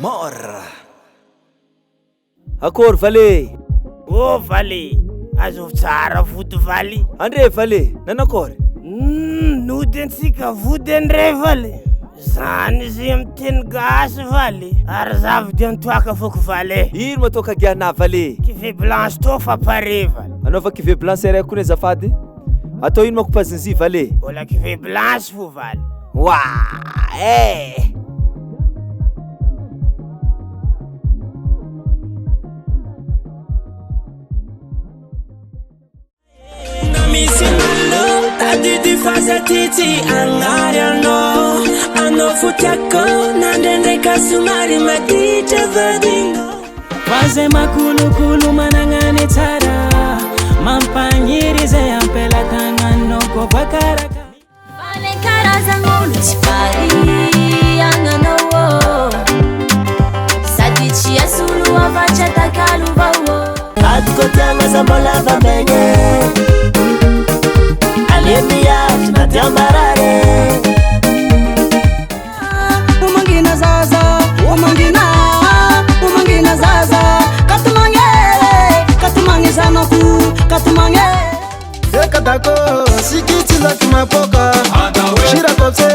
mor akory Valé. Ô Valé, azo tsara foto Valy. Andre Valé, nanakory? Nody antsika vody andre Valy. Zany izy amiteny gasy Valy. Ary zavody antoaka foko Valé. Ino matoka giana Valé? Kivé blanche to fa pare Valy. Anaova kivé blanche ray koa azafady. Atao ino makopazinzy Valé? Mbola kivé blanche fo Valy. Wah, Adidi faza titi angariano ano futiako nandende kasumari madite vadingo faze makulu manangane tsara mampanyirize ampela tangano ko bakaraka vale karazangolo tsipari ananawo sadichi asulu avacha takaluvawo atkotanga sambola vamenye Alemia, tunatiambarare Umangina zaza, umangina zaza Katumange zanoku, katumange Ekatako, sikiti za kimapoka Shira kopse,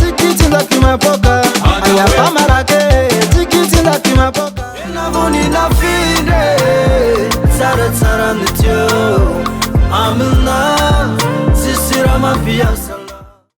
sikiti za kimapoka Aya pamarake, sikiti za kimapoka Navuni na fide, tsara nityo Amina, sisira mafia